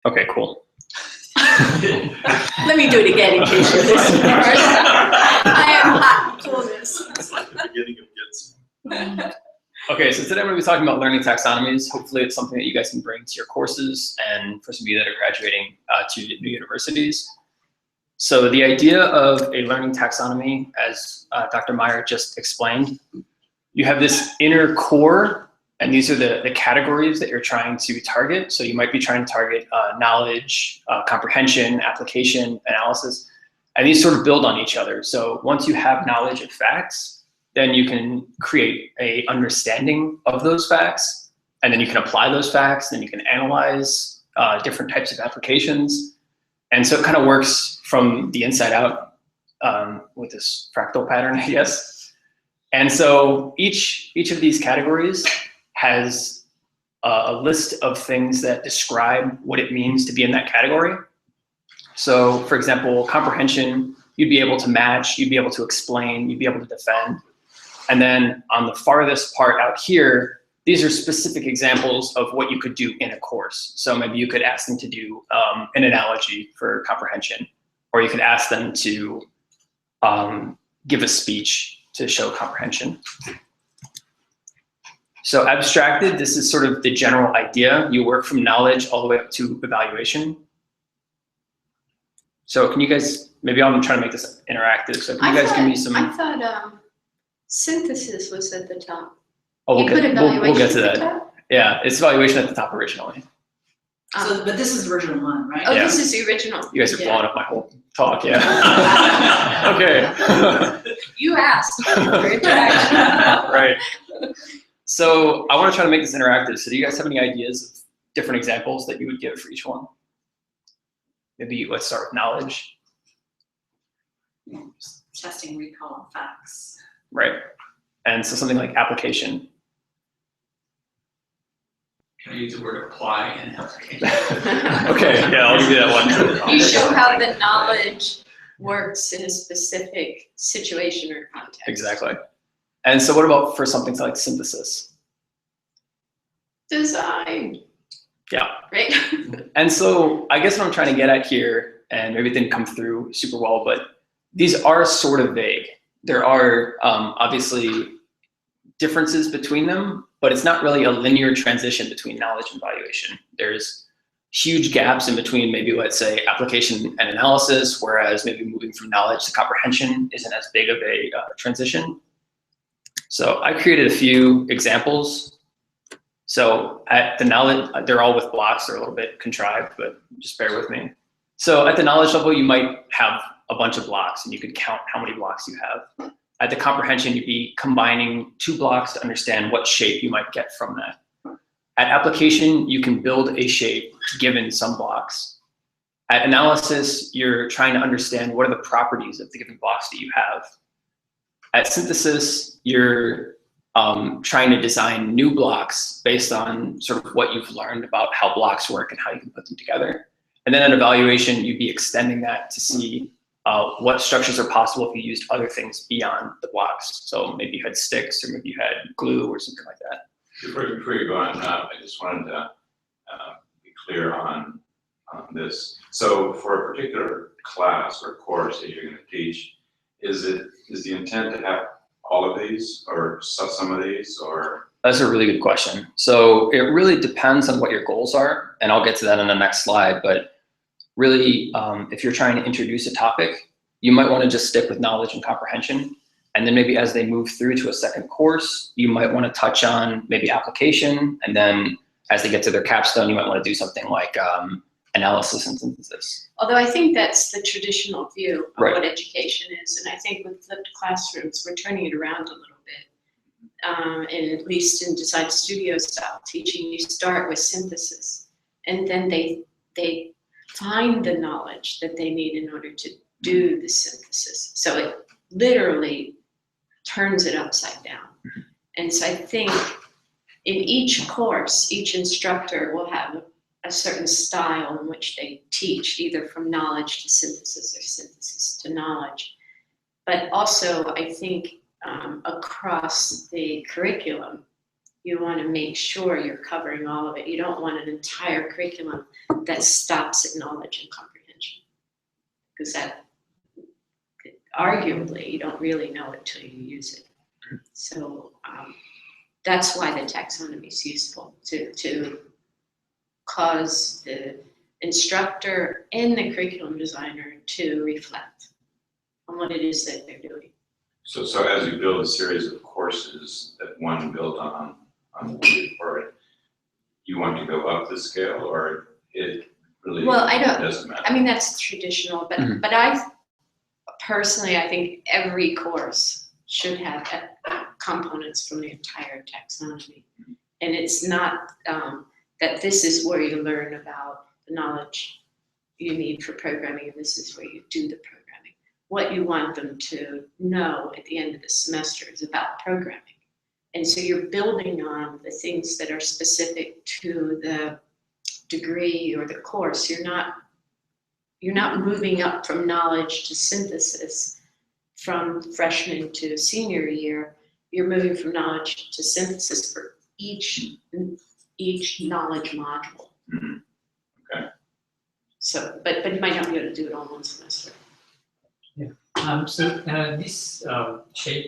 Okay, cool. Let me do it again in case you missed the first. I am hot for this. It's like the beginning of Gits. Okay, so today I'm going to be talking about learning taxonomies. Hopefully it's something that you guys can bring to your courses and for some of you that are graduating to new universities. So the idea of a learning taxonomy, as Dr. Meyer just explained, you have this inner core, and these are the categories that you're trying to target. So you might be trying to target knowledge, comprehension, application, analysis, and these sort of build on each other. So once you have knowledge of facts, then you can create a understanding of those facts, and then you can apply those facts, then you can analyze different types of applications. And so it kind of works from the inside out with this fractal pattern, I guess. And so each of these categories has a list of things that describe what it means to be in that category. So for example, comprehension, you'd be able to match, you'd be able to explain, you'd be able to defend. And then on the farthest part out here, these are specific examples of what you could do in a course. So maybe you could ask them to do an analogy for comprehension, or you could ask them to give a speech to show comprehension. So abstracted, this is sort of the general idea. You work from knowledge all the way up to evaluation. So can you guys, maybe I'm trying to make this interactive, so can you guys give me some... I thought synthesis was at the top. Oh, we'll get to that. Top? Yeah, it's evaluation at the top originally. So, but this is version 1, right? Oh, Yeah. This is the original. You guys are blowing up my whole talk, yeah. Okay. You asked for interaction. Right. So I want to try to make this interactive. So do you guys have any ideas of different examples that you would give for each one? Maybe let's start with knowledge. Testing recall of facts. Right. And so something like application. Can I use the word apply in application? Okay, yeah, I'll give you that one. You show how the knowledge works in a specific situation or context. Exactly. And so what about for something like synthesis? Design. Yeah. Right? And so I guess what I'm trying to get at here, and maybe it didn't come through super well, but these are sort of vague. There are obviously differences between them, but it's not really a linear transition between knowledge and evaluation. There's huge gaps in between, maybe let's say application and analysis, whereas maybe moving from knowledge to comprehension isn't as big of a transition. So I created a few examples. So at the knowledge, they're all with blocks, they're a little bit contrived, but just bear with me. So at the knowledge level, you might have a bunch of blocks and you could count how many blocks you have. At the comprehension, you'd be combining 2 blocks to understand what shape you might get from that. At application, you can build a shape given some blocks. At analysis, you're trying to understand what are the properties of the given blocks that you have. At synthesis, you're trying to design new blocks based on sort of what you've learned about how blocks work and how you can put them together. And then at evaluation, you'd be extending that to see what structures are possible if you used other things beyond the blocks. So maybe you had sticks, or maybe you had glue or something like that. Before you go on, I just wanted to be clear on this. So for a particular class or course that you're going to teach, is the intent to have all of these or some of these, or? That's a really good question. So it really depends on what your goals are, and I'll get to that in the next slide, but really, if you're trying to introduce a topic, you might want to just stick with knowledge and comprehension. And then maybe as they move through to a second course, you might want to touch on maybe application. And then as they get to their capstone, you might want to do something like analysis and synthesis. Although I think that's the traditional view of Right. what education is. And I think with flipped classrooms, we're turning it around a little bit. And at least in design studio style teaching, you start with synthesis. And then they find the knowledge that they need in order to do the synthesis. So it literally turns it upside down. And so I think in each course, each instructor will have a certain style in which they teach, either from knowledge to synthesis or synthesis to knowledge. But also, I think across the curriculum, You want to make sure you're covering all of it. You don't want an entire curriculum that stops at knowledge and comprehension, because that arguably you don't really know it till you use it. So that's why the taxonomy is useful, to cause the instructor and the curriculum designer to reflect on what it is that they're doing. So as you build a series of courses that one built on one before, you want to go up the scale, or it really doesn't matter? I mean, that's traditional, but but I personally, I think every course should have components from the entire taxonomy, and it's not that this is where you learn about the knowledge you need for programming, and this is where you do the programming. What you want them to know at the end of the semester is about programming. And so you're building on the things that are specific to the degree or the course. You're not moving up from knowledge to synthesis from freshman to senior year. You're moving from knowledge to synthesis for each knowledge module. Okay. So, but you might not be able to do it all in one semester. This shape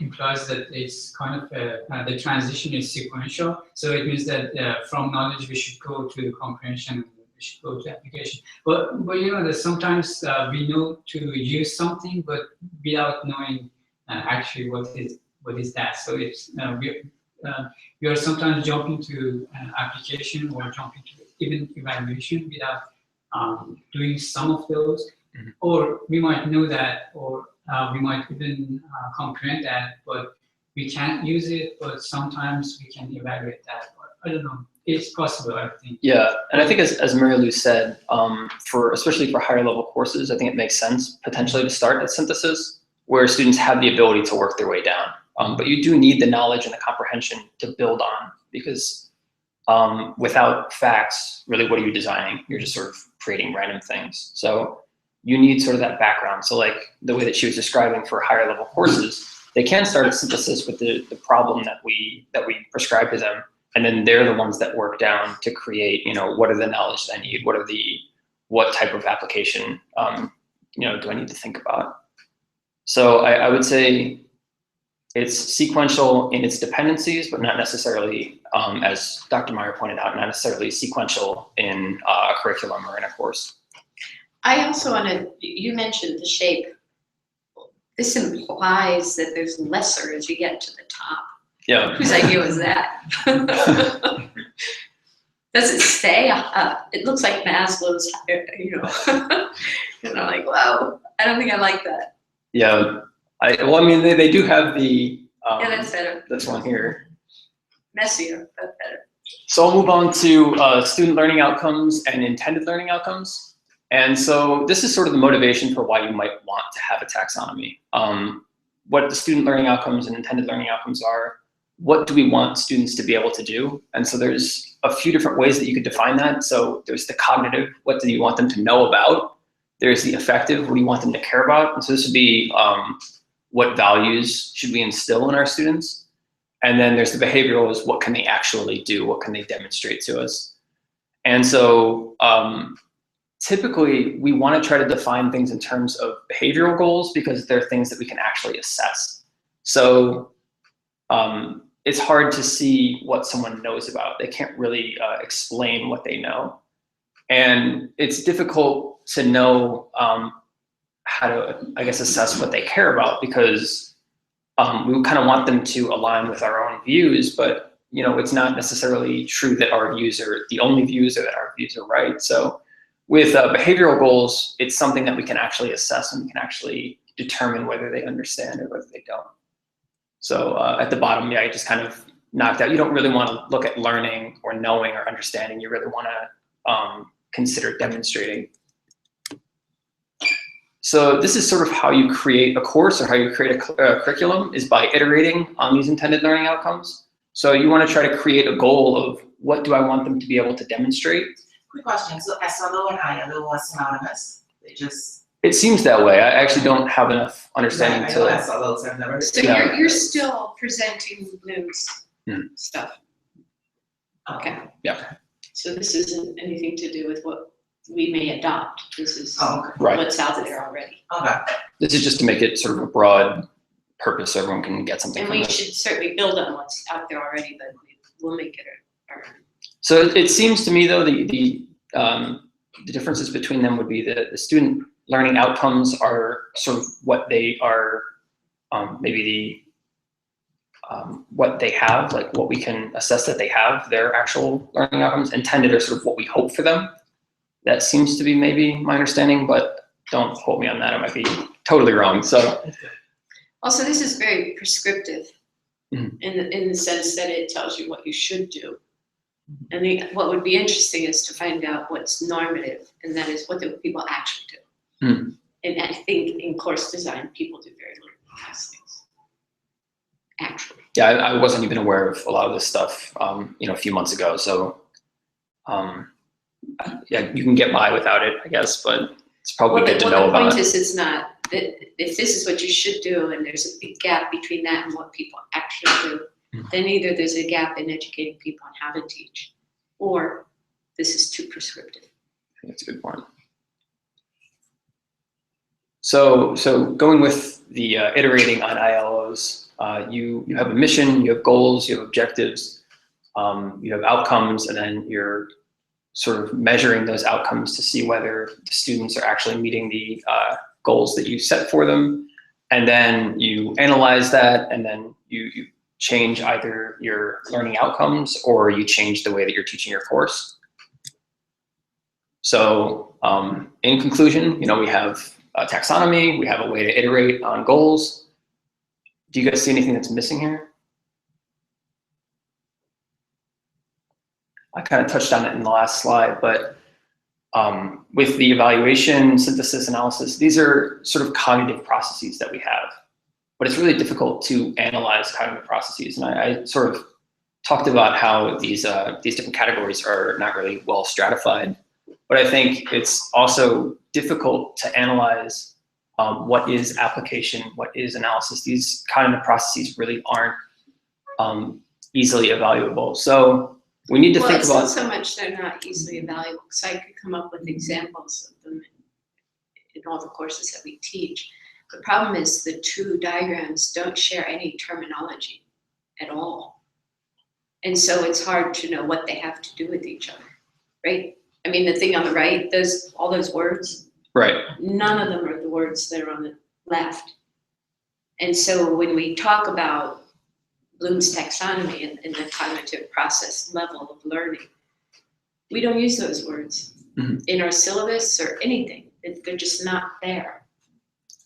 implies that it's kind of the transition is sequential. So it means that from knowledge we should go to comprehension, we should go to application. But you know that sometimes we know to use something, but without knowing actually what is that. So it's we are sometimes jumping to application or jumping to even evaluation without doing some of those. Or we might know that, or we might even comprehend that, but we can't use it, but sometimes we can evaluate that. I don't know. It's possible, I think. Yeah, and I think as Maria Lou said, especially for higher level courses, I think it makes sense potentially to start at synthesis, where students have the ability to work their way down. But you do need the knowledge and the comprehension to build on, because without facts, really, what are you designing? You're just sort of creating random things. So you need sort of that background. So like the way that she was describing for higher level courses, they can start at synthesis with the problem that we prescribe to them. And then they're the ones that work down to create, what are the knowledge that I need? What type of application, do I need to think about? So I would say it's sequential in its dependencies, but not necessarily, as Dr. Meyer pointed out, not necessarily sequential in a curriculum or in a course. I also you mentioned the shape. This implies that there's lesser as you get to the top. Yeah. Whose idea was that? Does it say? It looks like Maslow's, like, whoa, I don't think I like that. Yeah. They do have the, yeah, that's better. this one here. Messier, but better. So I'll move on to student learning outcomes and intended learning outcomes. And so this is sort of the motivation for why you might want to have a taxonomy. What the student learning outcomes and intended learning outcomes are, what do we want students to be able to do? And so there's a few different ways that you could define that. So there's the cognitive, what do you want them to know about? There's the affective, what do you want them to care about? And so this would be what values should we instill in our students? And then there's the behavioral, is what can they actually do? What can they demonstrate to us? And so typically we want to try to define things in terms of behavioral goals, because they're things that we can actually assess. So it's hard to see what someone knows about. They can't really explain what they know. And it's difficult to know how to, assess what they care about, because we kind of want them to align with our own views, but it's not necessarily true that our views are the only views or that our views are right. So with behavioral goals, it's something that we can actually assess, and we can actually determine whether they understand or whether they don't. So at the bottom, I just kind of knocked out. You don't really want to look at learning or knowing or understanding. You really want to consider demonstrating. So this is sort of how you create a course, or how you create a curriculum, is by iterating on these intended learning outcomes. So you want to try to create a goal of, what do I want them to be able to demonstrate? Quick question. So SLO and ILO are synonymous. They just. It seems that way. I actually don't have enough understanding I to. know SLOs. I've never. So Yeah. you're still presenting Bloom's stuff. Okay. Yeah. So this isn't anything to do with what we may adopt. This is Oh, okay. Right. what's out there already. Okay. This is just to make it sort of a broad purpose so everyone can get something And from we it. should certainly build on what's out there already, but we'll make it our own. So it seems to me though the differences between them would be the student learning outcomes are sort of what they are, maybe what they have, like what we can assess that they have, their actual learning outcomes. Intended are sort of what we hope for them. That seems to be maybe my understanding, but don't quote me on that. I might be totally wrong. So Also, this is very prescriptive Mhm. in the sense that it tells you what you should do. And what would be interesting is to find out what's normative, and that is what do people actually do. Mhm. And I think in course design, people do very little of those things. Actually. yeah, I wasn't even aware of a lot of this stuff, a few months ago. So yeah, you can get by without it, I guess, but it's probably good to know the about. point is, it's not that if this is what you should do, and there's a big gap between that and what people actually do, then either there's a gap in educating people on how to teach, or this is too prescriptive. That's a good point. So going with the iterating on ILOs, you have a mission, you have goals, you have objectives, you have outcomes, and then you're sort of measuring those outcomes to see whether the students are actually meeting the goals that you set for them. And then you analyze that, and then you change either your learning outcomes or you change the way that you're teaching your course. So in conclusion, we have a taxonomy, we have a way to iterate on goals. Do you guys see anything that's missing here? I kind of touched on it in the last slide, but with the evaluation, synthesis, analysis, these are sort of cognitive processes that we have. But it's really difficult to analyze cognitive processes. And I sort of talked about how these different categories are not really well stratified. But I think it's also difficult to analyze what is application, what is analysis. These cognitive processes really aren't easily evaluable. So we need to think it's about. not so much they're not easily evaluable, because I could come up with examples of them in all the courses that we teach. The problem is the two diagrams don't share any terminology at all. And so it's hard to know what they have to do with each other, right? I mean, the thing on the right, all those words, Right. none of them are the words that are on the left. And so when we talk about Bloom's taxonomy and the cognitive process level of learning, we don't use those words in our syllabus or anything. They're just not there.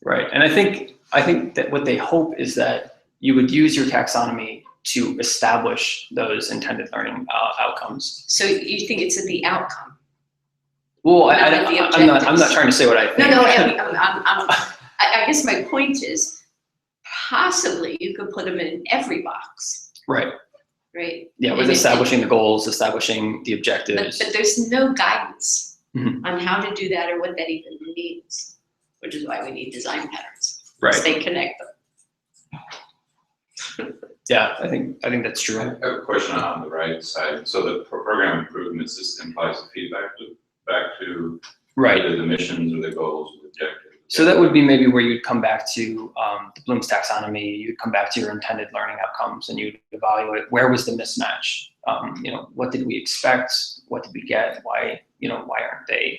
Right. And I think that what they hope is that you would use your taxonomy to establish those intended learning outcomes. So you think it's the outcome? Well, Not at the I'm not objectives. trying to say what I think. No, I guess my point is possibly you could put them in every box, Right. right? Yeah, with And establishing the goals, establishing the objectives. But there's no guidance Mhm. on how to do that or what that even means, which is why we need design patterns. Right. Because they connect them. Yeah, I think that's I true. have a question on the right side. So the program improvement system implies a feedback loop back to Right. either the missions or the goals or the objectives. So that would be maybe where you'd come back to the Bloom's taxonomy. You'd come back to your intended learning outcomes, and you'd evaluate where was the mismatch. What did we expect? What did we get? Why aren't they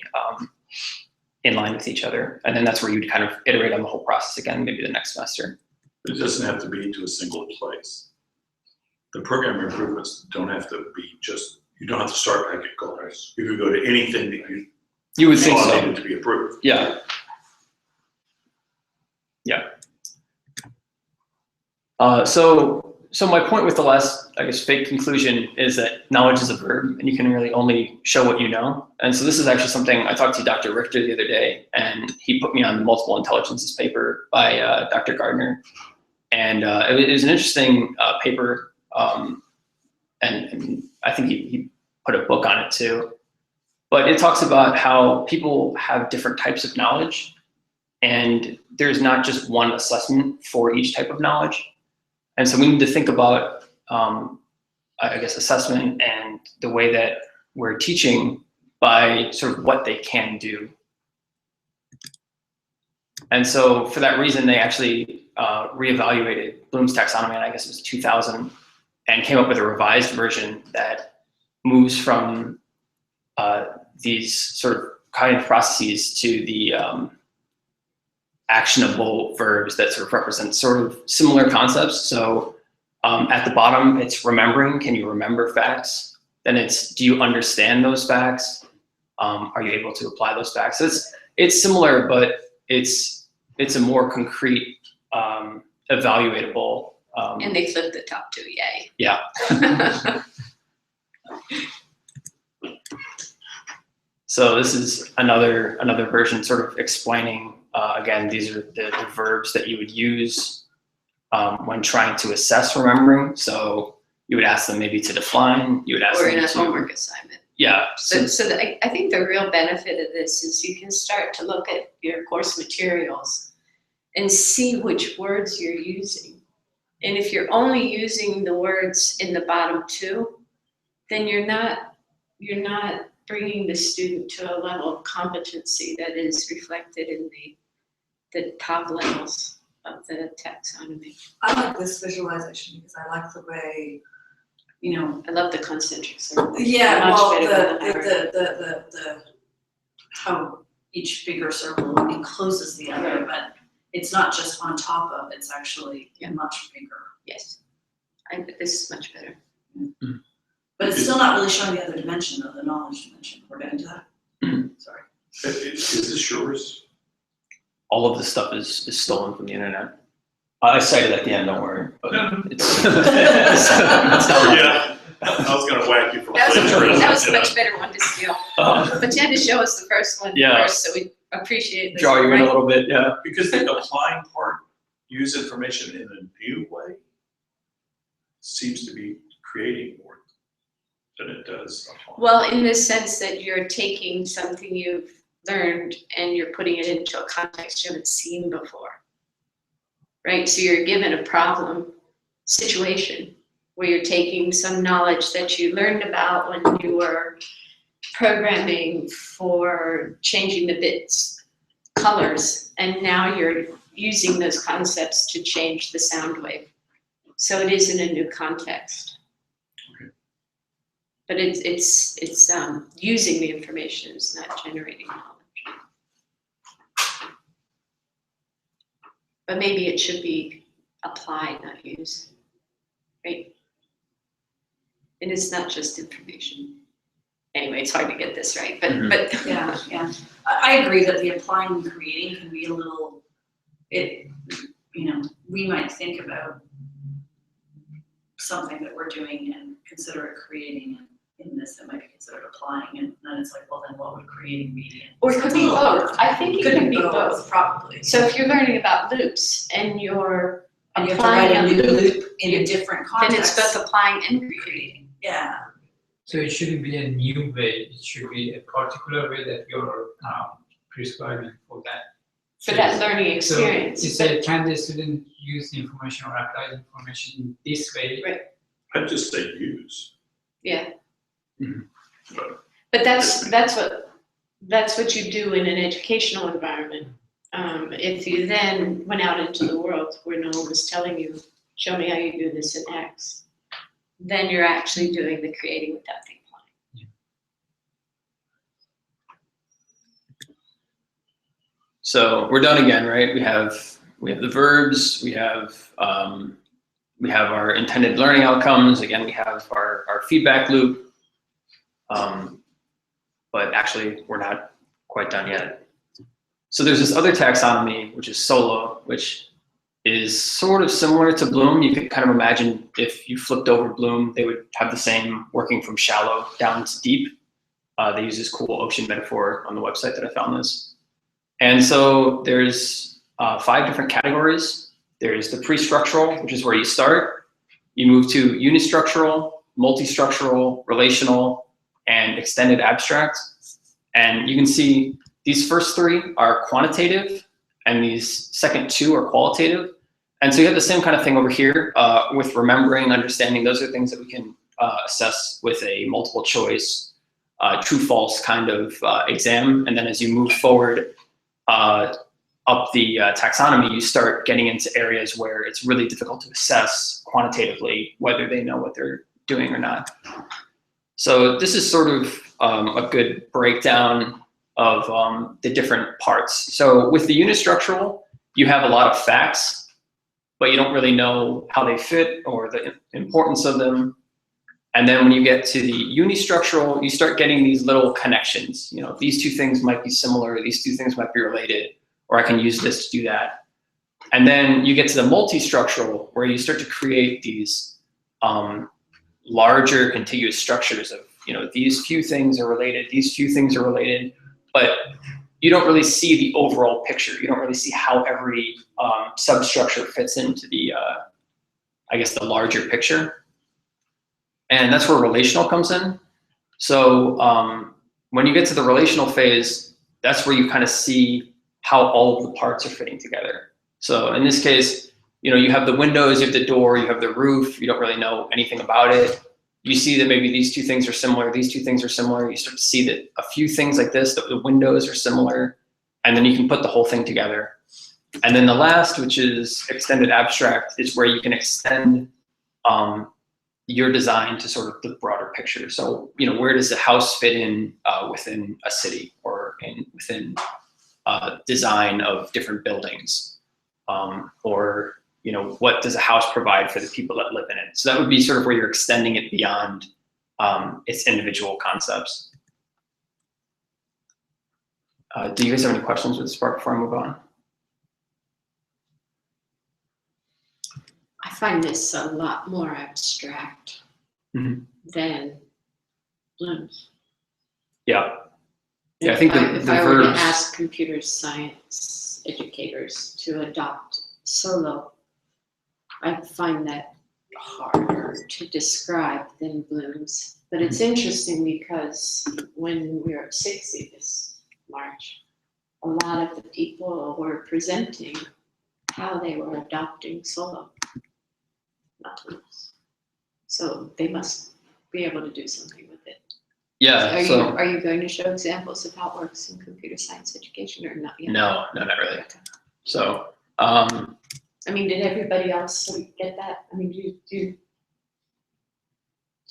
in line with each other? And then that's where you'd kind of iterate on the whole process again, maybe the next semester. It doesn't have to be to a single place. The program improvements don't have to be you don't have to start back at goals. You can go to anything that You would think thought so. needed to be approved. Yeah. Yeah. So my point with the last, I guess, fake conclusion is that knowledge is a verb, and you can really only show what you know. And so this is actually something I talked to Dr. Richter the other day, and he put me on the multiple intelligences paper by Dr. Gardner. And it was an interesting paper, and I think he put a book on it too. But it talks about how people have different types of knowledge, and there's not just one assessment for each type of knowledge. And so we need to think about I guess, assessment and the way that we're teaching by sort of what they can do. And so for that reason, they actually reevaluated Bloom's taxonomy, and I guess it was 2000, and came up with a revised version that moves from these sort of cognitive processes to the actionable verbs that sort of represent sort of similar concepts. So at the bottom, it's remembering. Can you remember facts? Then it's, do you understand those facts? Are you able to apply those facts? It's similar, but it's a more concrete, evaluatable. And they flipped the top two, yay. Yeah. So this is another version, sort of explaining. Again, these are the verbs that you would use when trying to assess remembering. So you would ask them maybe to define. You would ask Or them in a to homework assignment. Yeah. So I think the real benefit of this is you can start to look at your course materials and see which words you're using. And if you're only using the words in the bottom two, then you're not bringing the student to a level of competency that is reflected in the top levels of the taxonomy. I like this visualization because I like the way, you know. I love the concentric circles. Yeah, Much well, better than the how each bigger circle encloses the other, but it's not just on top of, it's actually much bigger. Yes, this is much better. But it's still not really showing the other dimension of the knowledge dimension. We're getting to that. Sorry. Is this yours? All of this stuff is stolen from the internet. I cited at the end, don't worry. But it's not Yeah, I was gonna whack you for That was plagiarism. a much better one to steal. But you had to show us the first one first, so we appreciate this. Draw you in a right? little bit, yeah. Because the applying part, use information in a new way, seems to be creating more than it does applying. Well, in the sense that you're taking something you've learned and you're putting it into a context you haven't seen before. Right? So you're given a problem situation where you're taking some knowledge that you learned about when you were programming for changing the bits colors, and now you're using those concepts to change the sound wave. So it is in a new context. Okay. But it's using the information, it's not generating knowledge. But maybe it should be applied, not used, right? And it's not just information. Anyway, it's hard to get this right, but Yeah. I agree that the applying and creating can be a little, we might think about something that we're doing and consider it creating, and in this it might be considered applying, and then it's like, well, then what would creating be? or it could be both. I think it could be both. Probably. So if you're learning about loops and you're And you have to applying write a new loop, loop in a different then it's context. both applying and creating. Yeah. So it shouldn't be a new way, it should be a particular way that you're prescribing for that. For that learning experience. So you say, can the student use the information or apply the information in this way? Right. I'd just say use. Yeah. But But that's what you do in an educational environment. If you then went out into the world where no one was telling you, show me how you do this in X, then you're actually doing the creating without the applying. So we're done again, right? We have the verbs, we have our intended learning outcomes. Again, we have our feedback loop. But actually, we're not quite done yet. So there's this other taxonomy, which is solo, which is sort of similar to Bloom. You could kind of imagine if you flipped over Bloom, they would have the same working from shallow down to deep. They use this cool ocean metaphor on the website that I found this. And so there's 5 different categories. There's the pre-structural, which is where you start. You move to unistructural, multi-structural, relational, and extended abstract. And you can see these first 3 are quantitative, and these second 2 are qualitative. And so you have the same kind of thing over here with remembering, understanding. Those are things that we can assess with a multiple choice, true-false kind of exam. And then as you move forward up the taxonomy, you start getting into areas where it's really difficult to assess quantitatively whether they know what they're doing or not. So this is sort of a good breakdown of the different parts. So with the unistructural, you have a lot of facts, but you don't really know how they fit or the importance of them. And then when you get to the unistructural, you start getting these little connections. You know, these two things might be similar, these two things might be related, or I can use this to do that. And then you get to the multistructural, where you start to create these larger contiguous structures of, you know, these few things are related, these few things are related, but you don't really see the overall picture. You don't really see how every substructure fits into the, I guess, the larger picture. And that's where relational comes in. So when you get to the relational phase, that's where you kind of see how all of the parts are fitting together. So in this case, you know, you have the windows, you have the door, you have the roof, you don't really know anything about it. You see that maybe these two things are similar, these two things are similar. You start to see that a few things like this, the windows are similar, and then you can put the whole thing together. And then the last, which is extended abstract, is where you can extend your design to sort of the broader picture. So, you know, where does the house fit in within a city, or within design of different buildings, or, you know, what does a house provide for the people that live in it? So that would be sort of where you're extending it beyond its individual concepts. Do you guys have any questions with this part before I move on? I find this a lot more abstract than Bloom's. Yeah. Yeah, I think if I were to verbs. ask computer science educators to adopt Solo, I find that harder to describe than Bloom's. But it's interesting because when we were at 60 this March, a lot of the people were presenting how they were adopting Solo, not Bloom's. So they must be able to do something with it. Yeah. Are you going to show examples of how it works in computer science education, or not yet? No, not really. So, I mean, did everybody else get that? I mean, do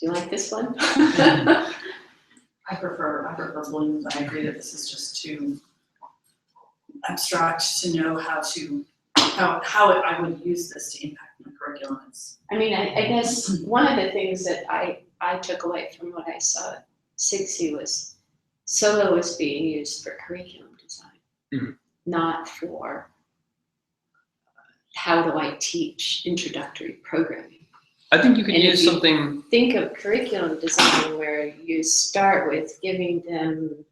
you like this one? I prefer Bloom's. I agree that this is just too abstract to know how I would use this to impact my curriculum. I mean, I guess one of the things that I took away from what I saw at 60 was Solo was being used for curriculum design, not for how do I teach introductory programming. I think you could And use if you something. Think of curriculum design where you start with giving them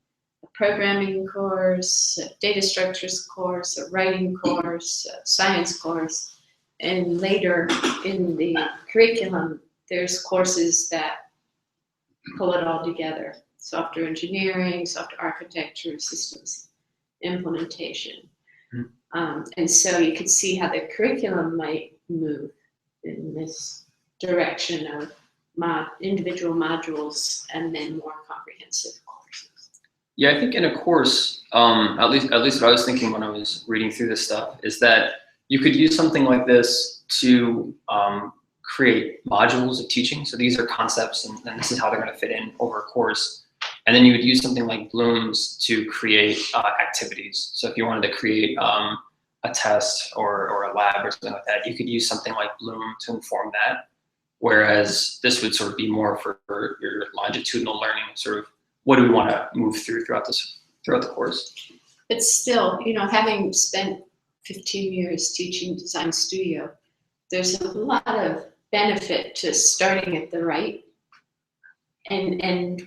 a programming course, a data structures course, a writing course, a science course, and later in the curriculum, there's courses that pull it all together. Software engineering, software architecture, systems implementation. And so you could see how the curriculum might move in this direction of individual modules and then more comprehensive courses. Yeah, I think in a course, at least what I was thinking when I was reading through this stuff, is that you could use something like this to create modules of teaching. So these are concepts, and this is how they're going to fit in over a course. And then you would use something like Bloom's to create activities. So if you wanted to create a test or a lab or something like that, you could use something like Bloom to inform that. Whereas this would sort of be more for your longitudinal learning, sort of what do we want to move through throughout the course. But still, you know, having spent 15 years teaching design studio, there's a lot of benefit to starting at the right and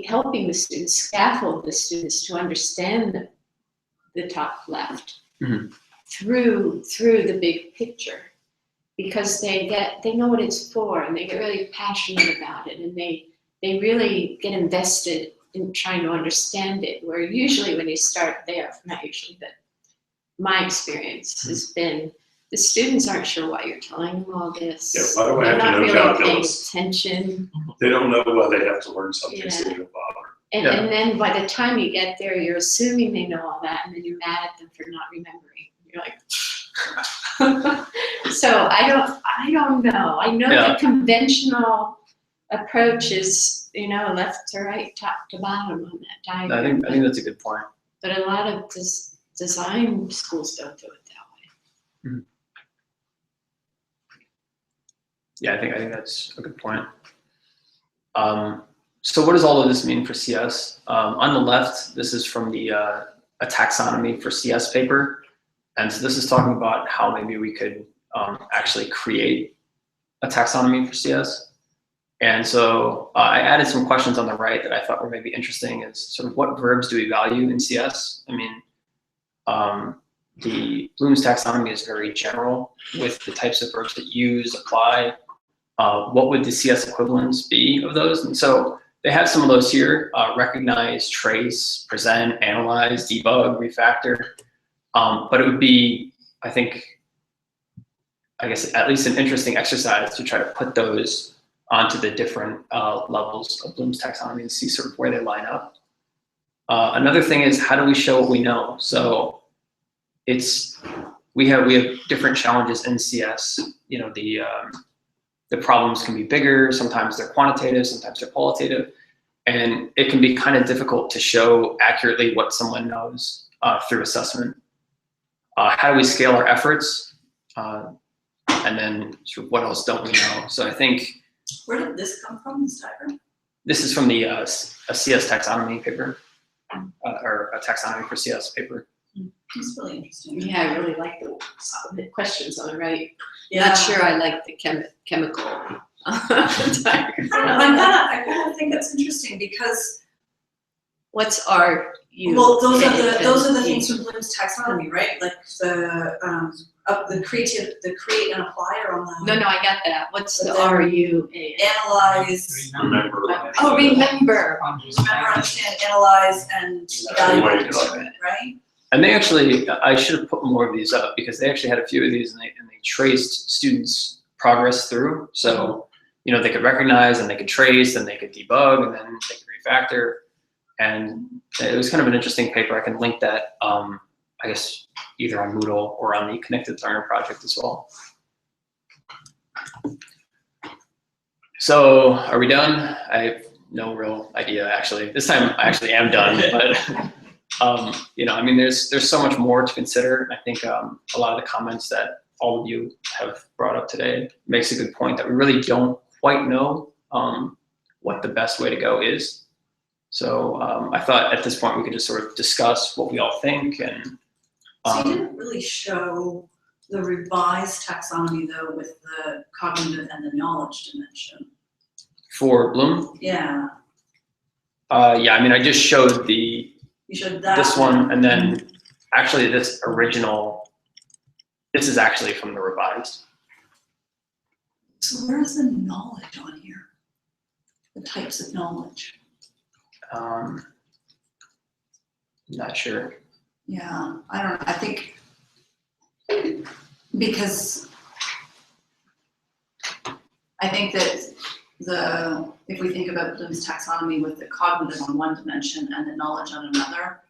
helping the students, scaffold the students to understand the top left through the big picture, because they know what it's for and they get really passionate about it, and they really get invested in trying to understand it, where usually when you start there, not usually, but my experience has been the students aren't sure why you're telling them all this. Yeah, why do I They're have to not know really calculus? paying attention. They don't know why they have to learn something, Yeah. so they don't bother. And, Yeah. and then by the time you get there, you're assuming they know all that, and then you're mad at them for not remembering. You're like, so I don't know. I know Yeah. the conventional approach is, left to right, top to bottom on that diagram. I think that's a good point. But a lot of design schools don't do it that way. Yeah, I think that's a good point. So what does all of this mean for CS? On the left, this is from the a taxonomy for CS paper. And so this is talking about how maybe we could actually create a taxonomy for CS. And so I added some questions on the right that I thought were maybe interesting, is sort of what verbs do we value in CS? I mean, the Bloom's taxonomy is very general with the types of verbs that use, apply. What would the CS equivalents be of those? And so they have some of those here: recognize, trace, present, analyze, debug, refactor. But it would be, I guess, at least an interesting exercise to try to put those onto the different levels of Bloom's taxonomy and see sort of where they line up. Another thing is, how do we show what we know? So we have different challenges in CS. The problems can be bigger. Sometimes they're quantitative, sometimes they're qualitative, and it can be kind of difficult to show accurately what someone knows through assessment. How do we scale our efforts? And then sort of what else don't we know? So I think Where did this come from, this diagram? this is from the a CS taxonomy paper, or a taxonomy for CS paper. It's really interesting. Yeah, I really like the questions on the right. Yeah. Not sure I like the chemical diagram. I kind of think that's interesting because, What's our you? well, those are the benefit? things from Bloom's taxonomy, right? Like the create and apply are on the No, I got that. What's the But then- RU? analyze, Remember. Oh, remember. remember, understand, analyze, and evaluate, right? And they actually, I should have put more of these up because they actually had a few of these, and they traced students' progress through. So, they could recognize, and they could trace, and they could debug, and then they could refactor. And it was kind of an interesting paper. I can link that, I guess, either on Moodle or on the Connected Learner project as well. So are we done? I have no real idea, actually. This time I actually am done, but I mean, there's so much more to consider. I think a lot of the comments that all of you have brought up today makes a good point that we really don't quite know what the best way to go is. So I thought at this point we could just sort of discuss what we all think. And So you didn't really show the revised taxonomy though with the cognitive and the knowledge dimension. for Bloom, Yeah, yeah, I mean, I just showed you showed that. this one, and then actually this original, this is actually from the revised. So where's the knowledge on here? The types of knowledge. Not sure. Yeah, I don't know, I think because I think that if we think about Bloom's taxonomy with the cognitive on one dimension and the knowledge on another,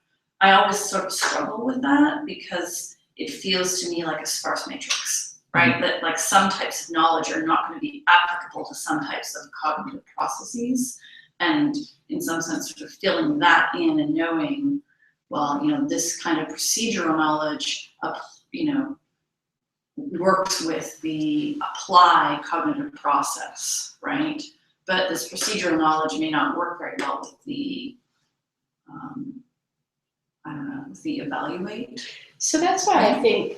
I always sort of struggle with that because it feels to me like a sparse matrix, right? That like some types of knowledge are not going to be applicable to some types of cognitive processes. And in some sense, sort of filling that in and knowing, well, this kind of procedural knowledge, works with the apply cognitive process, right? But this procedural knowledge may not work very well with the, with the evaluate. So that's why I think,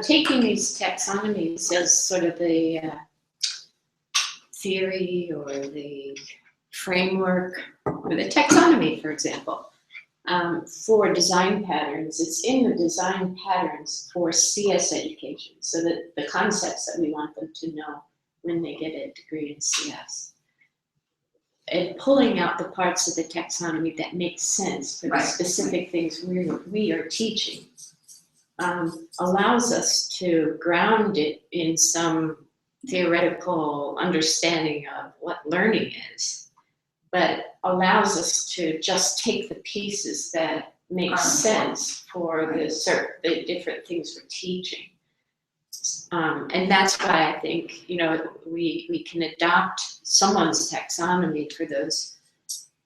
taking these taxonomies as sort of the theory or the framework, or the taxonomy, for example, for design patterns, it's in the design patterns for CS education, so that the concepts that we want them to know when they get a degree in CS. And pulling out the parts of the taxonomy that make sense for the Right. specific things we are teaching. allows us to ground it in some theoretical understanding of what learning is, but allows us to just take the pieces that make sense for the different things we're teaching. And that's why I think, we can adopt someone's taxonomy for those,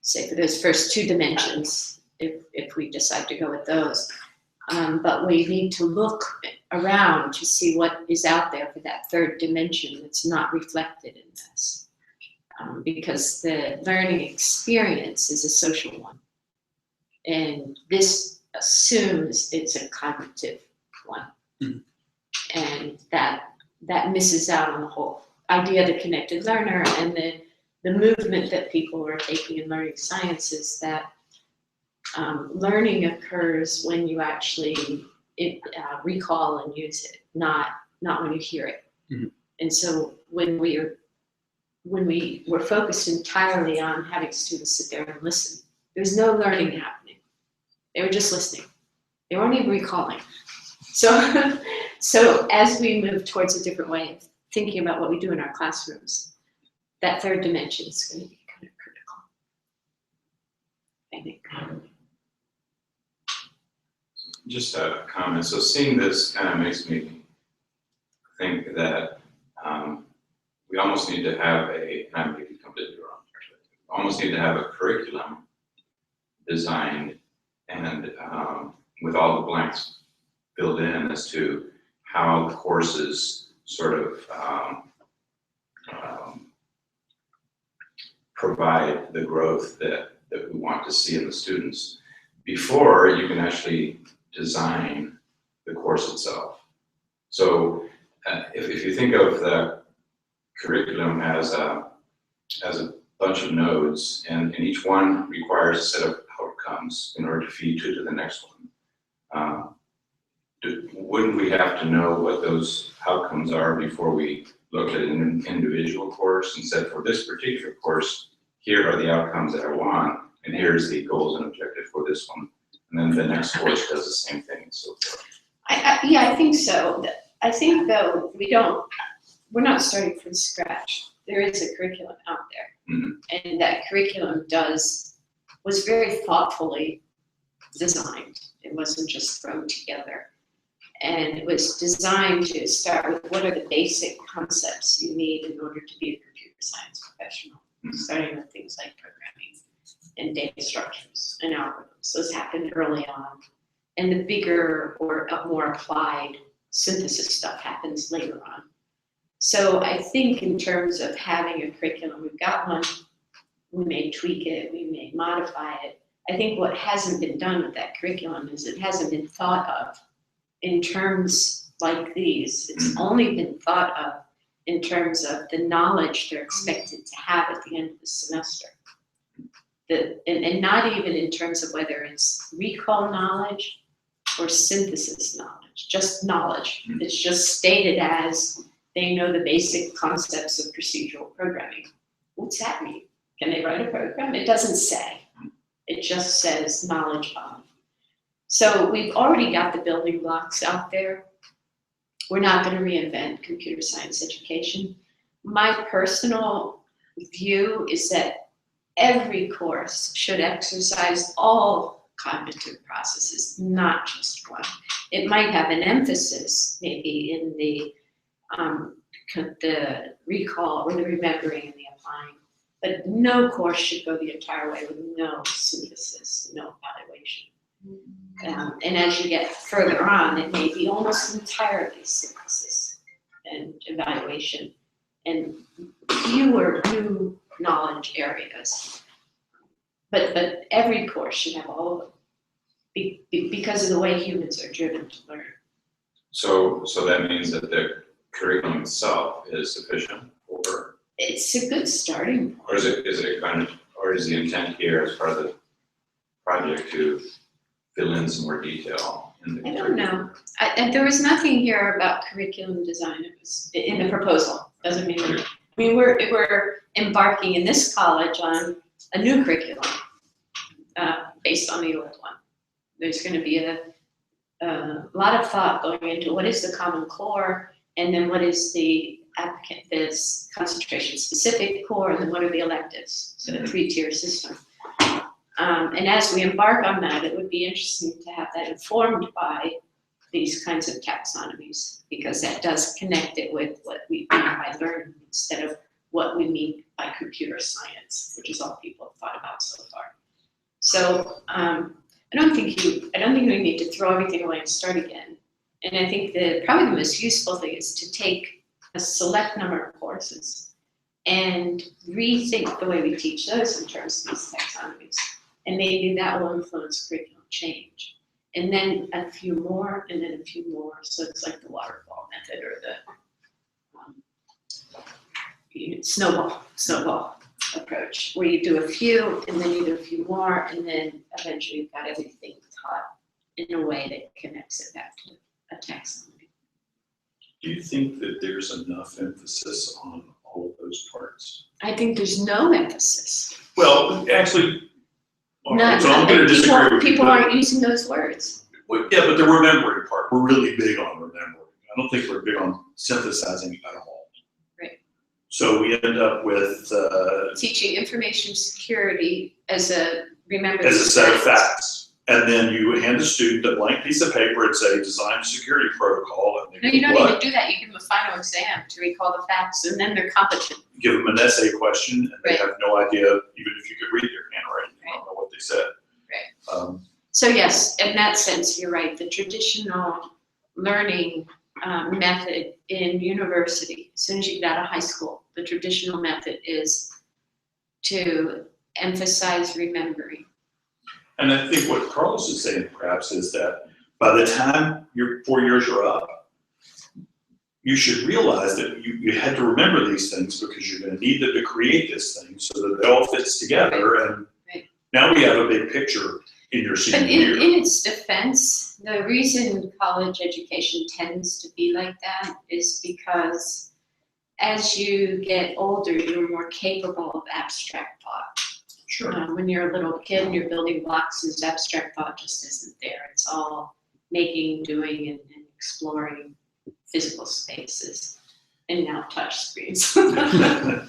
say for those first two dimensions, if we decide to go with those. But we need to look around to see what is out there for that third dimension that's not reflected in this. Because the learning experience is a social one. And this assumes it's a cognitive one. Mm-hmm. And that misses out on the whole idea of the connected learner and the movement that people are taking in learning sciences, that learning occurs when you actually recall and use it, not when you hear it. Mm-hmm. And so when we were focused entirely on having students sit there and listen, there was no learning happening. They were just listening. They weren't even recalling. So as we move towards a different way of thinking about what we do in our classrooms, that third dimension is going to be kind of critical, I think. Just a comment. So seeing this kind of makes me think that we almost need to have and I may be completely wrong, actually, almost need to have a curriculum designed and with all the blanks filled in as to how the courses sort of provide the growth that we want to see in the students before you can actually design the course itself. So if you think of the curriculum as a bunch of nodes, and each one requires a set of outcomes in order to feed to the next one, wouldn't we have to know what those outcomes are before we look at an individual course and said, for this particular course, here are the outcomes that I want, and here's the goals and objective for this one. And then the next course does the same thing and so forth. I think so. I think though we're not starting from scratch. There is a curriculum out there. Mm-hmm. And that curriculum was very thoughtfully designed. It wasn't just thrown together. And it was designed to start with what are the basic concepts you need in order to be a computer science professional, starting with things like programming and data structures and algorithms. Those happened early on. And the bigger or more applied synthesis stuff happens later on. So I think in terms of having a curriculum, we've got one, we may tweak it, we may modify it. I think what hasn't been done with that curriculum is it hasn't been thought of in terms like these. It's only been thought of in terms of the knowledge they're expected to have at the end of the semester. And not even in terms of whether it's recall knowledge or synthesis knowledge, just knowledge. It's just stated as they know the basic concepts of procedural programming. What's that mean? Can they write a program? It doesn't say. It just says knowledge of. So we've already got the building blocks out there. We're not going to reinvent computer science education. My personal view is that every course should exercise all cognitive processes, not just one. It might have an emphasis maybe in the recall or the remembering and the applying, but no course should go the entire way with no synthesis, no evaluation. And as you get further on, it may be almost entirely synthesis and evaluation and fewer new knowledge areas. But every course should have all of them because of the way humans are driven to learn. So that means that the curriculum itself is sufficient, or it's a good starting point. Or is the intent here as part of the project to fill in some more detail in the I don't know. There was nothing here about curriculum design. It was in the proposal. Doesn't mean we're embarking in this college on a new curriculum based on the old one. There's going to be a a lot of thought going into what is the Common Core, and then what is the applicant, this concentration specific core, and then what are the electives, so a 3-tier system. And as we embark on that, it would be interesting to have that informed by these kinds of taxonomies, because that does connect it with what we mean by learning instead of what we mean by computer science, which is all people have thought about so far. So I don't think we need to throw everything away and start again. And I think that probably the most useful thing is to take a select number of courses and rethink the way we teach those in terms of these taxonomies. And maybe that will influence curriculum change. And then a few more, and then a few more. So it's like the waterfall method, or the snowball approach, where you do a few, and then you do a few more, and then eventually you've got everything taught in a way that connects it back to a taxonomy. Do you think that there's enough emphasis on all of those parts? I think there's no emphasis. Well, actually, all right, None. so I'm gonna disagree with you. People but- aren't using those words. Well, yeah, but the remembering part, we're really big on remembering. I don't think we're big on synthesizing at all. Right. So we end up with, Teaching information security as a remembrance. as a set of facts. And then you hand the student a blank piece of paper and say, design a security protocol. And No, they you go, don't what? even do that. You give them a final exam to recall the facts, and then they're competent. Give them an essay question, and they Right. have no idea, even if you could read their handwriting, you don't know what they said. Right. So yes, in that sense, you're right. The traditional learning method in university, as soon as you get out of high school, the traditional method is to emphasize remembering. And I think what Carlos is saying perhaps is that by the time your 4 years are up, you should realize that you had to remember these things because you're going to need them to create this thing so that it all fits together. And Right. now we have a big picture in your But senior year. in its defense, the reason college education tends to be like that is because as you get older, you're more capable of abstract thought. Sure. When you're a little kid and you're building blocks, this abstract thought just isn't there. It's all making, doing, and exploring physical spaces, and now touch screens. But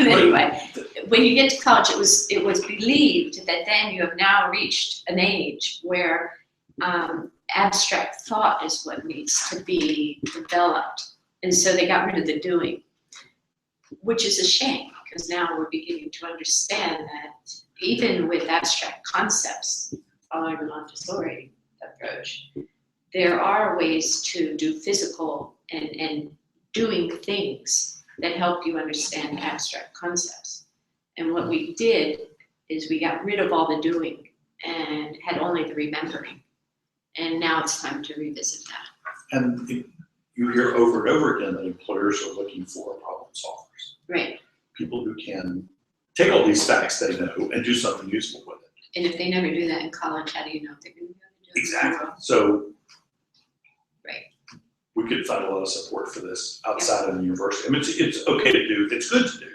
anyway, when you get to college, it was believed that then you have now reached an age where abstract thought is what needs to be developed, and so they got rid of the doing, which is a shame, because now we're beginning to understand that even with abstract concepts, following the Montessori approach, there are ways to do physical and doing things that help you understand abstract concepts. And what we did is we got rid of all the doing and had only the remembering. And now it's time to revisit that. And you hear over and over again that employers are looking for problem solvers. Right. People who can take all these facts they know and do something useful with it. And if they never do that in college, how do you know if they're going to be able to do it? Exactly. So Right. we could find a lot of support for this outside of the university. I mean, it's okay to do, it's good to do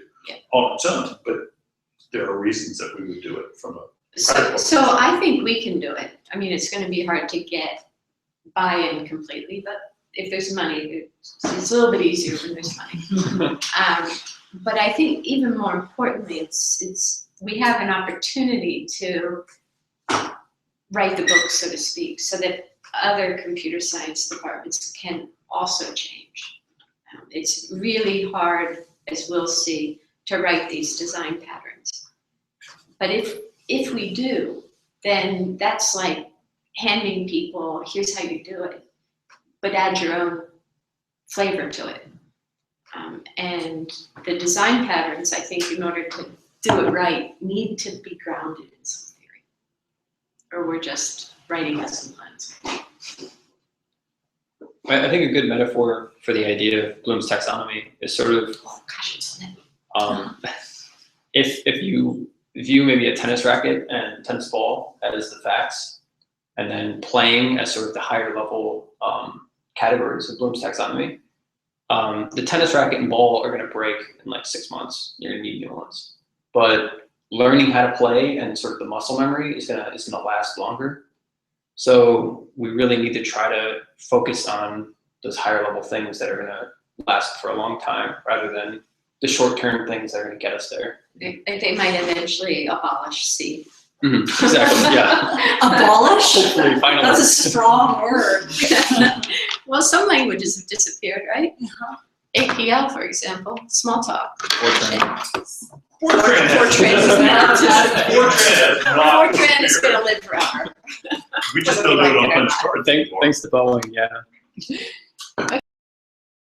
on its own, but there are reasons that we would do it from a So I think we can do it. I mean, it's going to be hard to get buy-in completely, but if there's money, it's a little bit easier when there's money. But I think even more importantly, it's we have an opportunity to write the book, so to speak, so that other computer science departments can also change. It's really hard, as we'll see, to write these design patterns. But if we do, then that's like handing people, here's how you do it, but add your own flavor to it. And the design patterns, I think, in order to do it right, need to be grounded in some theory, or we're just writing lesson plans. I think a good metaphor for the idea of Bloom's taxonomy is sort of, Oh gosh, it's net. if you view maybe a tennis racket and tennis ball as the facts, and then playing as sort of the higher level categories of Bloom's taxonomy, the tennis racket and ball are going to break in like 6 months. You're going to need new ones. But learning how to play and sort of the muscle memory is gonna last longer. So we really need to try to focus on those higher level things that are going to last for a long time, rather than the short-term things that are going to get us there. They might eventually abolish C. Exactly, yeah. Abolish? Hopefully, finally. That's a strong word. Well, some languages have disappeared, right? APL, for example, small talk. Fortran Fortran is going to live forever. We just don't do it on punch cards anymore. Thanks to Boeing, yeah.